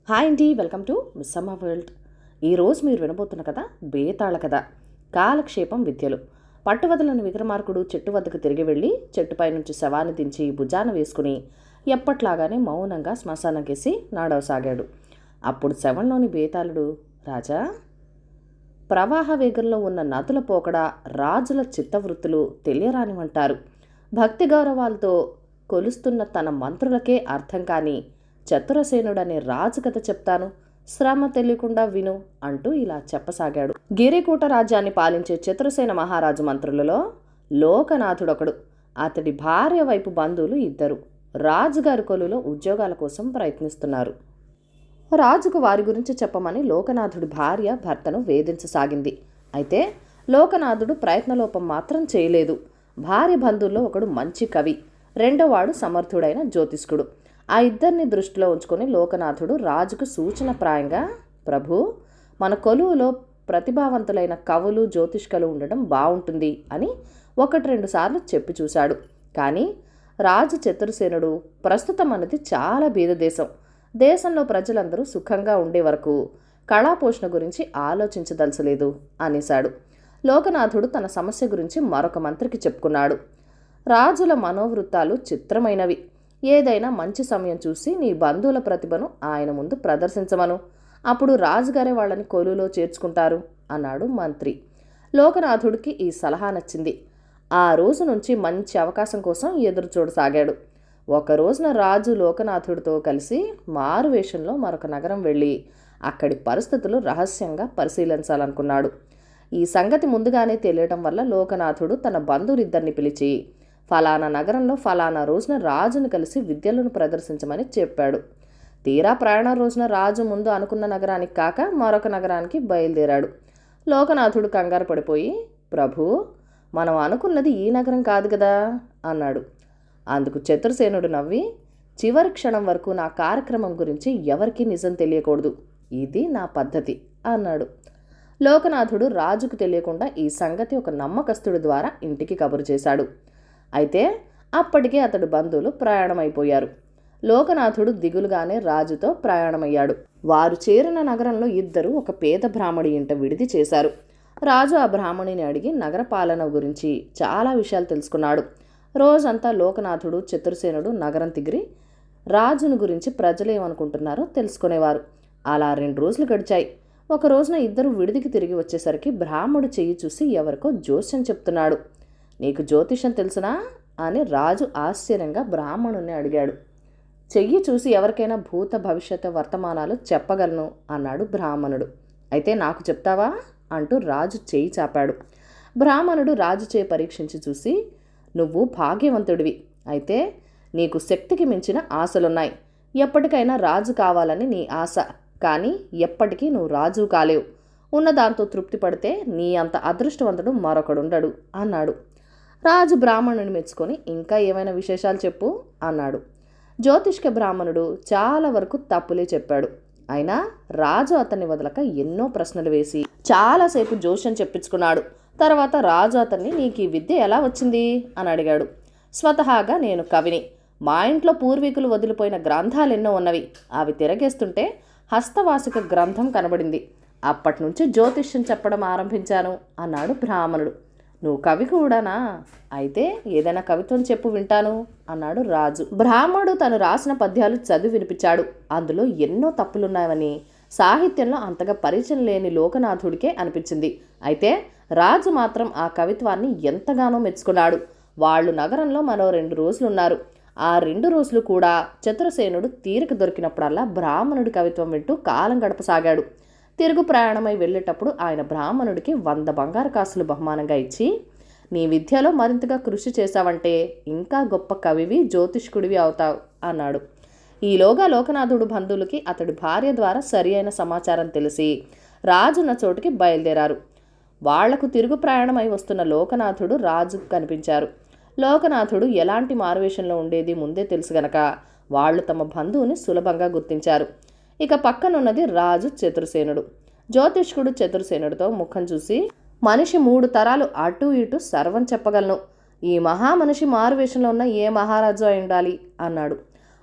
Hi అండి, welcome to Missamma world. ఈరోజు మీరు వినబోతున్న కథ బేతాళ కథ. కాలక్షేపం విద్యలు. పట్టువదలని విక్రమార్కుడు చెట్టు వద్దకు తిరిగి వెళ్ళి చెట్టుపై నుంచి శవాన్ని దించి భుజాన వేసుకుని ఎప్పట్లాగానే మౌనంగా శ్మశానం కేసి నాడవసాగాడు. అప్పుడు శవంలోని బేతాళుడు, రాజా, ప్రవాహ వేగంలో ఉన్న నదుల పోకడ రాజుల చిత్తవృత్తులు తెలియరానివంటారు. భక్తి గౌరవాలతో కొలుస్తున్న తన మంత్రులకే అర్థం కాని చతురసేనుడనే రాజు కథ చెప్తాను, శ్రమ తెలియకుండా విను అంటూ ఇలా చెప్పసాగాడు. గిరికూట రాజ్యాన్ని పాలించే చతురసేన మహారాజు మంత్రులలో లోకనాథుడొకడు. అతడి భార్య వైపు బంధువులు ఇద్దరు రాజుగారి కొలువులో ఉద్యోగాల కోసం ప్రయత్నిస్తున్నారు. రాజుకు వారి గురించి చెప్పమని లోకనాథుడి భార్య భర్తను వేధించసాగింది. అయితే లోకనాథుడు ప్రయత్నలోపం మాత్రం చేయలేదు. భార్య బంధువుల్లో ఒకడు మంచి కవి, రెండోవాడు సమర్థుడైన జ్యోతిష్కుడు. ఆ ఇద్దరిని దృష్టిలో ఉంచుకొని లోకనాథుడు రాజుకు సూచనప్రాయంగా, ప్రభు, మన కొలువులో ప్రతిభావంతులైన కవులు జ్యోతిష్కలు ఉండడం బాగుంటుంది అని 1-2 సార్లు చెప్పి చూశాడు. కానీ రాజు చతురసేనుడు, ప్రస్తుతం అన్నది చాలా బీద దేశం, దేశంలో ప్రజలందరూ సుఖంగా ఉండే వరకు కళాపోషణ గురించి ఆలోచించదలచలేదు అనేశాడు. లోకనాథుడు తన సమస్య గురించి మరొక మంత్రికి చెప్పుకున్నాడు. రాజుల మనోవృత్తాలు చిత్రమైనవి. ఏదైనా మంచి సమయం చూసి నీ బంధువుల ప్రతిభను ఆయన ముందు ప్రదర్శించమను, అప్పుడు రాజుగారే వాళ్ళని కొలువులో చేర్చుకుంటారు అన్నాడు మంత్రి. లోకనాథుడికి ఈ సలహా నచ్చింది. ఆ రోజు నుంచి మంచి అవకాశం కోసం ఎదురు చూడసాగాడు. ఒక రోజున రాజు లోకనాథుడితో కలిసి మారువేషంలో మరొక నగరం వెళ్ళి అక్కడి పరిస్థితులు రహస్యంగా పరిశీలించాలనుకున్నాడు. ఈ సంగతి ముందుగానే తెలియడం వల్ల లోకనాథుడు తన బంధువులిద్దరిని పిలిచి ఫలానా నగరంలో ఫలానా రోజున రాజును కలిసి విద్యలను ప్రదర్శించమని చెప్పాడు. తీరా ప్రయాణ రోజున రాజు ముందు అనుకున్న నగరానికి కాక మరొక నగరానికి బయలుదేరాడు. లోకనాథుడు కంగారు పడిపోయి, ప్రభు, మనం అనుకున్నది ఈ నగరం కాదు కదా అన్నాడు. అందుకు చతురసేనుడు నవ్వి, చివరి క్షణం వరకు నా కార్యక్రమం గురించి ఎవరికీ నిజం తెలియకూడదు, ఇది నా పద్ధతి అన్నాడు. లోకనాథుడు రాజుకు తెలియకుండా ఈ సంగతి ఒక నమ్మకస్తుడి ద్వారా ఇంటికి కబురు చేశాడు. అయితే అప్పటికే అతడి బంధువులు ప్రయాణమైపోయారు. లోకనాథుడు దిగులుగానే రాజుతో ప్రయాణమయ్యాడు. వారు చేరిన నగరంలో ఇద్దరు ఒక పేద బ్రాహ్మడి ఇంట విడిది చేశారు. రాజు ఆ బ్రాహ్మణిని అడిగి నగర పాలన గురించి చాలా విషయాలు తెలుసుకున్నాడు. రోజంతా లోకనాథుడు చతురసేనుడు నగరం తిరిగి రాజును గురించి ప్రజలు ఏమనుకుంటున్నారో తెలుసుకునేవారు. అలా 2 రోజులు గడిచాయి. ఒక రోజున ఇద్దరు విడిదికి తిరిగి వచ్చేసరికి బ్రాహ్మడు చెయ్యి చూసి ఎవరికో జోస్యం చెప్తున్నాడు. నీకు జ్యోతిషం తెలుసునా అని రాజు ఆశ్చర్యంగా బ్రాహ్మణుని అడిగాడు. చెయ్యి చూసి ఎవరికైనా భూత భవిష్యత్తు వర్తమానాలు చెప్పగలను అన్నాడు బ్రాహ్మణుడు. అయితే నాకు చెప్తావా అంటూ రాజు చెయ్యి చాపాడు. బ్రాహ్మణుడు రాజు చేయి పరీక్షించి చూసి, నువ్వు భాగ్యవంతుడివి, అయితే నీకు శక్తికి మించిన ఆశలున్నాయి. ఎప్పటికైనా రాజు కావాలని నీ ఆశ, కానీ ఎప్పటికీ నువ్వు రాజు కాలేవు. ఉన్నదాంతో తృప్తి పడితే నీ అంత అదృష్టవంతుడు మరొకడుండడు అన్నాడు. రాజు బ్రాహ్మణుని మెచ్చుకొని, ఇంకా ఏమైనా విశేషాలు చెప్పు అన్నాడు. జ్యోతిష్క బ్రాహ్మణుడు చాలా వరకు తప్పులే చెప్పాడు. అయినా రాజు అతన్ని వదలక ఎన్నో ప్రశ్నలు వేసి చాలాసేపు జోష్యం చెప్పించుకున్నాడు. తర్వాత రాజు అతన్ని, నీకు ఈ విద్య ఎలా వచ్చింది అని అడిగాడు. స్వతహాగా నేను కవిని. మా ఇంట్లో పూర్వీకులు వదిలిపోయిన గ్రంథాలు ఎన్నో ఉన్నవి. అవి తిరగేస్తుంటే హస్తవాసిక గ్రంథం కనబడింది. అప్పటి నుంచి జ్యోతిష్యం చెప్పడం ఆరంభించాను అన్నాడు బ్రాహ్మణుడు. నువ్వు కవి కూడానా? అయితే ఏదైనా కవిత్వం చెప్పు, వింటాను అన్నాడు రాజు. బ్రాహ్మణుడు తను రాసిన పద్యాలు చదివి వినిపించాడు. అందులో ఎన్నో తప్పులున్నాయని సాహిత్యంలో అంతగా పరిచయం లేని లోకనాథుడికే అనిపించింది. అయితే రాజు మాత్రం ఆ కవిత్వాన్ని ఎంతగానో మెచ్చుకున్నాడు. వాళ్ళు నగరంలో మరో 2 రోజులున్నారు. ఆ 2 రోజులు కూడా చతురసేనుడు తీరిక దొరికినప్పుడల్లా బ్రాహ్మణుడి కవిత్వం వింటూ కాలం గడపసాగాడు. తిరుగు ప్రయాణమై వెళ్ళేటప్పుడు ఆయన బ్రాహ్మణుడికి 100 బంగారు కాసులు బహుమానంగా ఇచ్చి, నీ విద్యలో మరింతగా కృషి చేశావంటే ఇంకా గొప్ప కవివి జ్యోతిష్కుడివి అవుతావు అన్నాడు. ఈలోగా లోకనాథుడు బంధువులకి అతడి భార్య ద్వారా సరి అయిన సమాచారం తెలిసి రాజున్న చోటుకి బయలుదేరారు. వాళ్లకు తిరుగు ప్రయాణమై వస్తున్న లోకనాథుడు రాజుకు కనిపించారు. లోకనాథుడు ఎలాంటి మారువేషంలో ఉండేది ముందే తెలుసు గనక వాళ్ళు తమ బంధువుని సులభంగా గుర్తించారు. ఇక పక్కనున్నది రాజు చతురసేనుడు. జ్యోతిష్కుడు చతురసేనుడితో ముఖం చూసి, మనిషి 3 తరాలు అటు ఇటు సర్వం చెప్పగలను. ఈ మహామనిషి మారువేషంలో ఉన్న ఏ మహారాజు అయి ఉండాలి అన్నాడు.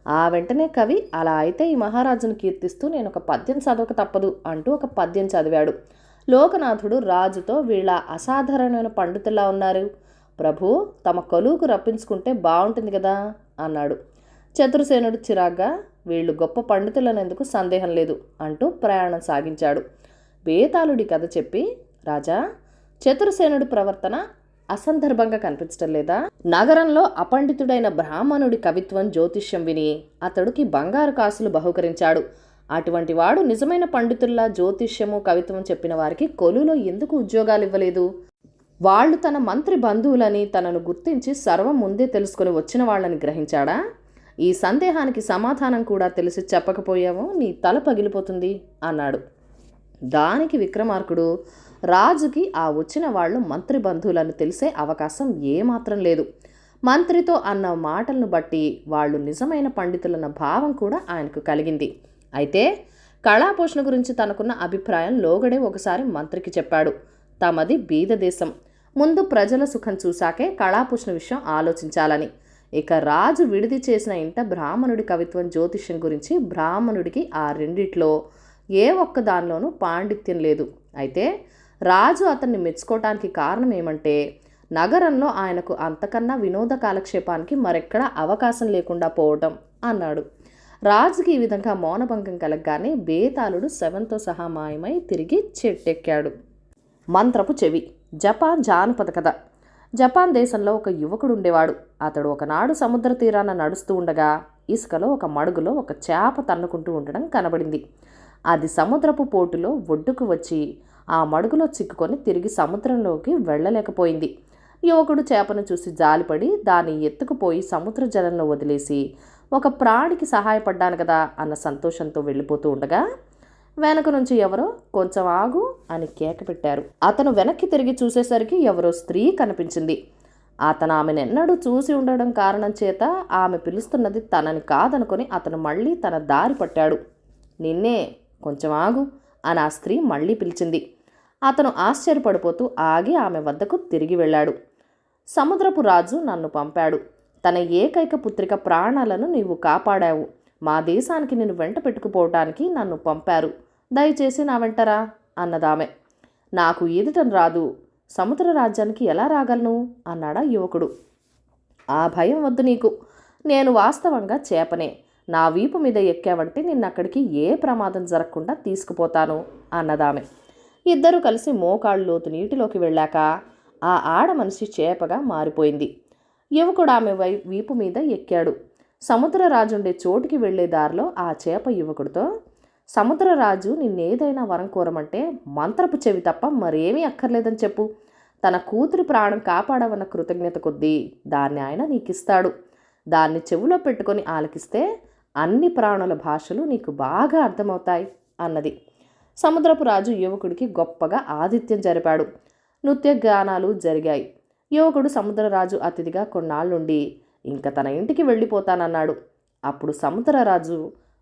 ఆ వెంటనే కవి, అలా అయితే ఈ మహారాజును కీర్తిస్తూ నేను ఒక పద్యం చదవక తప్పదు అంటూ ఒక పద్యం చదివాడు. లోకనాథుడు రాజుతో, వీళ్ళ అసాధారణమైన పండితుల్లా ఉన్నారు, ప్రభు తమ కొలువుకు రప్పించుకుంటే బాగుంటుంది కదా అన్నాడు. చతురసేనుడు చిరాగ్గా, వీళ్ళు గొప్ప పండితులనేందుకు సందేహం లేదు అంటూ ప్రయాణం సాగించాడు. బేతాళుడి కథ చెప్పి, రాజా చతురసేనుడి ప్రవర్తన అసందర్భంగా కనిపించటం లేదా? నగరంలో అపండితుడైన బ్రాహ్మణుడి కవిత్వం జ్యోతిష్యం విని అతడికి బంగారు కాసులు బహుకరించాడు. అటువంటి వాడు నిజమైన పండితుల్లా జ్యోతిష్యము కవిత్వం చెప్పిన వారికి కొలువులో ఎందుకు ఉద్యోగాలు ఇవ్వలేదు? వాళ్ళు తన మంత్రి బంధువులని తనను గుర్తించి సర్వం ముందే తెలుసుకుని వచ్చిన వాళ్ళని గ్రహించాడా? ఈ సందేహానికి సమాధానం కూడా తెలిసి చెప్పకపోయావో నీ తల పగిలిపోతుంది అన్నాడు. దానికి విక్రమార్కుడు, రాజుకి ఆ వచ్చిన వాళ్ళు మంత్రి బంధువులను తెలిసే అవకాశం ఏమాత్రం లేదు. మంత్రితో అన్న మాటలను బట్టి వాళ్ళు నిజమైన పండితులన్న భావం కూడా ఆయనకు కలిగింది. అయితే కళాపోషణ గురించి తనకున్న అభిప్రాయం లోగడే ఒకసారి మంత్రికి చెప్పాడు. తమది బీద దేశం, ముందు ప్రజల సుఖం చూశాకే కళాపోషణ విషయం ఆలోచించాలని. ఇక రాజు విడిది చేసిన ఇంట బ్రాహ్మణుడి కవిత్వం జ్యోతిష్యం గురించి బ్రాహ్మణుడికి ఆ రెండిట్లో ఏ ఒక్క దానిలోనూ పాండిత్యం లేదు. అయితే రాజు అతన్ని మెచ్చుకోవటానికి కారణం ఏమంటే, నగరంలో ఆయనకు అంతకన్నా వినోద కాలక్షేపానికి మరెక్కడా అవకాశం లేకుండా పోవటం అన్నాడు. రాజుకి ఈ విధంగా మౌనభంగం కలగగానే బేతాళుడు శవంతో సహా మాయమై తిరిగి చెట్టెక్కాడు. మంత్రపు చెవి. జపాన్ జానపద కథ. జపాన్ దేశంలో ఒక యువకుడు ఉండేవాడు. అతడు ఒకనాడు సముద్ర తీరాన నడుస్తూ ఉండగా ఇసుకలో ఒక మడుగులో ఒక చేప తన్నుకుంటూ ఉండడం కనబడింది. అది సముద్రపు పోటులో ఒడ్డుకు వచ్చి ఆ మడుగులో చిక్కుకొని తిరిగి సముద్రంలోకి వెళ్ళలేకపోయింది. యువకుడు చేపను చూసి జాలిపడి దాన్ని ఎత్తుకుపోయి సముద్ర జలంలో వదిలేసి ఒక ప్రాణికి సహాయపడ్డాను కదా అన్న సంతోషంతో వెళ్ళిపోతూ ఉండగా వెనక నుంచి ఎవరో కొంచెం ఆగు అని కేక పెట్టారు. అతను వెనక్కి తిరిగి చూసేసరికి ఎవరో స్త్రీ కనిపించింది. అతను ఆమెనెన్నడూ చూసి ఉండడం కారణం చేత ఆమె పిలుస్తున్నది తనని కాదనుకొని అతను మళ్ళీ తన దారి పట్టాడు. నిన్నే, కొంచెం ఆగు అని ఆ స్త్రీ మళ్ళీ పిలిచింది. అతను ఆశ్చర్యపడిపోతూ ఆగి ఆమె వద్దకు తిరిగి వెళ్ళాడు. సముద్రపు రాజు నన్ను పంపాడు. తన ఏకైక పుత్రిక ప్రాణాలను నీవు కాపాడావు. మా దేశానికి నిన్ను వెంట పెట్టుకుపోవటానికి నన్ను పంపారు. దయచేసి నా వెంటరా అన్నదామె. నాకు ఈదటం రాదు, సముద్ర రాజ్యానికి ఎలా రాగలను అన్నాడా యువకుడు. ఆ భయం వద్దు నీకు, నేను వాస్తవంగా చేపనే. నా వీపు మీద ఎక్కావంటే నిన్నక్కడికి ఏ ప్రమాదం జరగకుండా తీసుకుపోతాను అన్నదామె. ఇద్దరూ కలిసి మోకాళ్ళు లోతు నీటిలోకి వెళ్ళాక ఆ ఆడ మనిషి చేపగా మారిపోయింది. యువకుడు ఆమె వీపు మీద ఎక్కాడు. సముద్రరాజుండే చోటుకి వెళ్లే దారిలో ఆ చేప యువకుడితో, సముద్రరాజు నిన్నేదైనా వరం కోరమంటే మంత్రపు చెవి తప్ప మరేమీ అక్కర్లేదని చెప్పు. తన కూతురి ప్రాణం కాపాడవన్న కృతజ్ఞత కొద్దీ దాన్ని ఆయన నీకిస్తాడు. దాన్ని చెవులో పెట్టుకొని ఆలకిస్తే అన్ని ప్రాణుల భాషలు నీకు బాగా అర్థమవుతాయి అన్నది. సముద్రపు రాజు యువకుడికి గొప్పగా ఆతిథ్యం జరిపాడు. నృత్య గానాలు జరిగాయి. యువకుడు సముద్రరాజు అతిథిగా కొన్నాళ్ళుండి ఇంక తన ఇంటికి వెళ్ళిపోతానన్నాడు. అప్పుడు సముద్రరాజు,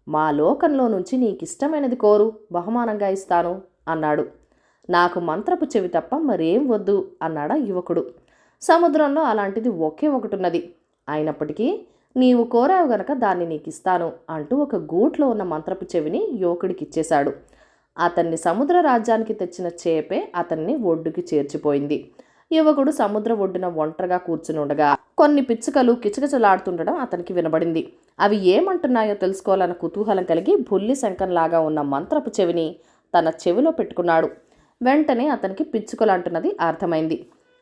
మా లోకంలో నుంచి నీకిష్టమైనది కోరు, బహుమానంగా ఇస్తాను అన్నాడు. నాకు మంత్రపు చెవి తప్ప మరేం వద్దు అన్నాడా యువకుడు. సముద్రంలో అలాంటిది ఒకే ఒకటి ఉన్నది, అయినప్పటికీ నీవు కోరావు గనక దాన్ని నీకిస్తాను అంటూ ఒక గూట్లో ఉన్న మంత్రపు చెవిని యువకుడికిచ్చేశాడు. అతన్ని సముద్ర రాజ్యానికి తెచ్చిన చేపే అతన్ని ఒడ్డుకి చేర్చిపోయింది. యువకుడు సముద్ర ఒడ్డున ఒంటరిగా కూర్చుని ఉండగా కొన్ని పిచ్చుకలు కిచకిచలాడుతుండడం అతనికి వినబడింది. అవి ఏమంటున్నాయో తెలుసుకోవాలన్న కుతూహలం కలిగి బుల్లి శంఖంలాగా ఉన్న మంత్రపు చెవిని తన చెవిలో పెట్టుకున్నాడు. వెంటనే అతనికి పిచ్చుకలు అంటున్నది అర్థమైంది.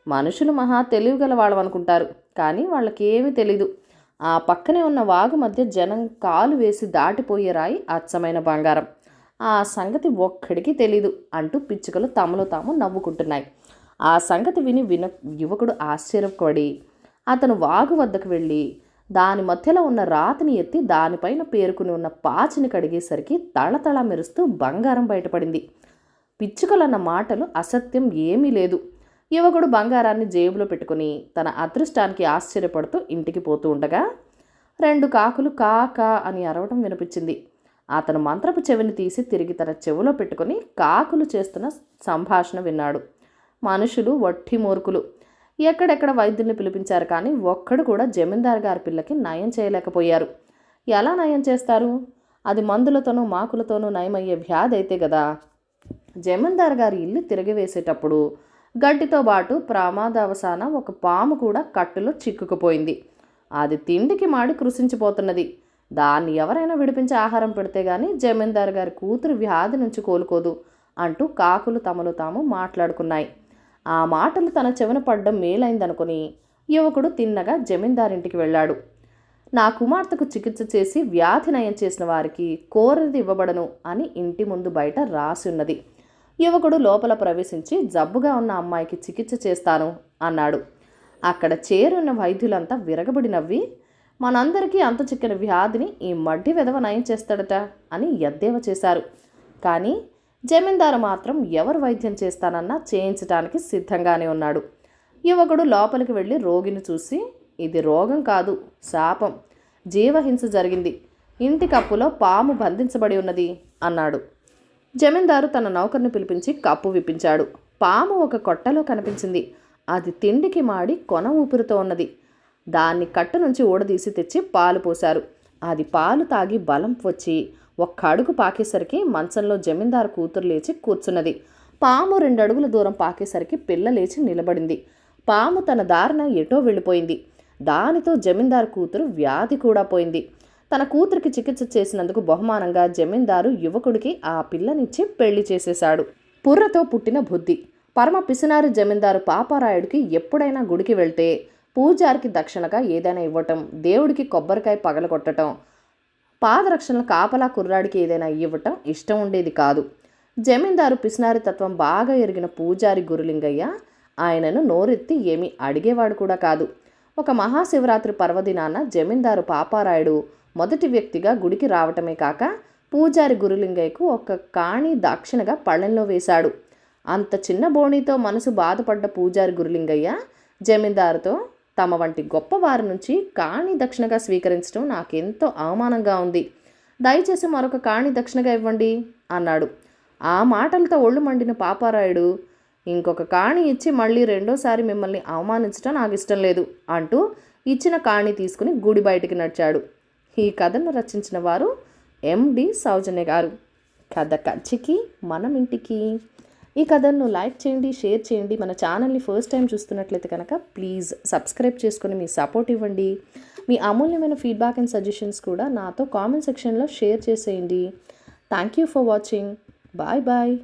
మనుషులు మహా తెలివిగల వాళ్ళమనుకుంటారు, కానీ వాళ్ళకేమీ తెలీదు. ఆ పక్కనే ఉన్న వాగు మధ్య జనం కాలు వేసి దాటిపోయే రాయి అచ్చమైన బంగారం. ఆ సంగతి ఒక్కడికి తెలీదు అంటూ పిచ్చుకలు తమలో తాము నవ్వుకుంటున్నాయి. ఆ సంగతి విని యువకుడు ఆశ్చర్యపడి అతను వాగు వద్దకు వెళ్ళి దాని మధ్యలో ఉన్న రాతిని ఎత్తి దానిపైన పేరుకుని ఉన్న పాచిని కడిగేసరికి తళతళ మెరుస్తూ బంగారం బయటపడింది. పిచ్చుకలన్న మాటలు అసత్యం ఏమీ లేదు. యువకుడు బంగారాన్ని జేబులో పెట్టుకుని తన అదృష్టానికి ఆశ్చర్యపడుతూ ఇంటికి పోతూ ఉండగా 2 కాకులు కా కా అని అరవటం వినిపించింది. అతను మంత్రపు చెవిని తీసి తిరిగి తన చెవిలో పెట్టుకుని కాకులు చేస్తున్న సంభాషణ విన్నాడు. మనుషులు వట్టి మూర్ఖులు. ఎక్కడెక్కడ వైద్యుల్ని పిలిపించారు, కానీ ఒక్కడు కూడా జమీందారు గారి పిల్లకి నయం చేయలేకపోయారు. ఎలా నయం చేస్తారు? అది మందులతోనూ మాకులతోనూ నయమయ్యే వ్యాధి అయితే కదా. జమీందార్ గారి ఇల్లు తిరగవేసేటప్పుడు గడ్డితో పాటు ప్రమాదవశాన ఒక పాము కూడా కట్టులో చిక్కుకుపోయింది. అది తిండికి మాడి కృషించిపోతున్నది. దాన్ని ఎవరైనా విడిపించి ఆహారం పెడితే గాని జమీందార్ గారి కూతురు వ్యాధి నుంచి కోలుకోదు అంటూ కాకులు తమలో తాము మాట్లాడుకున్నాయి. ఆ మాటలు తన చెవిన పడ్డం మేలైందనుకుని యువకుడు తిన్నగా జమీందారింటికి వెళ్ళాడు. నా కుమార్తెకు చికిత్స చేసి వ్యాధి నయం చేసిన వారికి కోరినది ఇవ్వబడను అని ఇంటి ముందు బయట రాసి ఉన్నది. యువకుడు లోపల ప్రవేశించి జబ్బుగా ఉన్న అమ్మాయికి చికిత్స చేస్తాను అన్నాడు. అక్కడ చేరున్న వైద్యులంతా విరగబడి నవ్వి, మనందరికీ అంత చిక్కిన వ్యాధిని ఈ మడ్డి వెధవ నయం చేస్తాడట అని ఎద్దేవా చేశారు. కానీ జమీందారు మాత్రం ఎవరు వైద్యం చేస్తానన్నా చేయించడానికి సిద్ధంగానే ఉన్నాడు. యువకుడు లోపలికి వెళ్ళి రోగిని చూసి, ఇది రోగం కాదు, శాపం, జీవహింస జరిగింది, ఇంటి కప్పులో పాము బంధించబడి ఉన్నది అన్నాడు. జమీందారు తన నౌకర్ని పిలిపించి కప్పు విప్పించాడు. పాము ఒక కొట్టలో కనిపించింది. అది తిండికి మాడి కొన ఊపిరితో ఉన్నది. దాన్ని కట్టు నుంచి ఊడదీసి తెచ్చి పాలు పోశారు. అది పాలు తాగి బలం వచ్చి ఒక్క అడుగు పాకేసరికి మంచంలో జమీందారు కూతురు లేచి కూర్చున్నది. పాము 2 అడుగుల దూరం పాకేసరికి పిల్ల లేచి నిలబడింది. పాము తన దారిన ఎటో వెళ్ళిపోయింది. దానితో జమీందారు కూతురు వ్యాధి కూడా పోయింది. తన కూతురికి చికిత్స చేసినందుకు బహుమానంగా జమీందారు యువకుడికి ఆ పిల్లనిచ్చి పెళ్లి చేసేశాడు. పుర్రతో పుట్టిన బుద్ధి. పరమ పిసినారి జమీందారు పాపారాయుడికి ఎప్పుడైనా గుడికి వెళ్తే పూజారికి దక్షిణగా ఏదైనా ఇవ్వటం, దేవుడికి కొబ్బరికాయ పగలగొట్టడం, పాదరక్షణల కాపలా కుర్రాడికి ఏదైనా ఇవ్వటం ఇష్టం ఉండేది కాదు. జమీందారు పిసినారి తత్వం బాగా ఎరిగిన పూజారి గురులింగయ్య ఆయనను నోరెత్తి ఏమీ అడిగేవాడు కూడా కాదు. ఒక మహాశివరాత్రి పర్వదినాన జమీందారు పాపారాయుడు మొదటి వ్యక్తిగా గుడికి రావటమే కాక పూజారి గురులింగయ్యకు ఒక కాణి దక్షిణగా పళ్ళెంలో వేశాడు. అంత చిన్న బోణీతో మనసు బాధపడ్డ పూజారి గురులింగయ్య జమీందారుతో, తమ వంటి గొప్పవారి నుంచి కాణి దక్షిణగా స్వీకరించడం నాకెంతో అవమానంగా ఉంది, దయచేసి మరొక కాణి దక్షిణగా ఇవ్వండి అన్నాడు. ఆ మాటలతో ఒళ్ళు మండిన పాపారాయుడు, ఇంకొక కాణి ఇచ్చి మళ్ళీ రెండోసారి మిమ్మల్ని అవమానించడం నాకు ఇష్టం లేదు అంటూ ఇచ్చిన కాణి తీసుకుని గుడి బయటికి నడిచాడు. ఈ కథను రచించిన వారు ఎండి సౌజన్య గారు. కథ కంచికి మనం ఇంటికి. ఈ కథను లైక్ చేయండి, షేర్ చేయండి. మన ఛానల్ని ఫస్ట్ టైం చూస్తున్నట్లయితే కనుక ప్లీజ్ సబ్స్క్రైబ్ చేసుకొని మీ సపోర్ట్ ఇవ్వండి. మీ అమూల్యమైన ఫీడ్బ్యాక్ అండ్ సజెషన్స్ కూడా నాతో కామెంట్ సెక్షన్లో షేర్ చేసేయండి. Thank you for watching. Bye bye.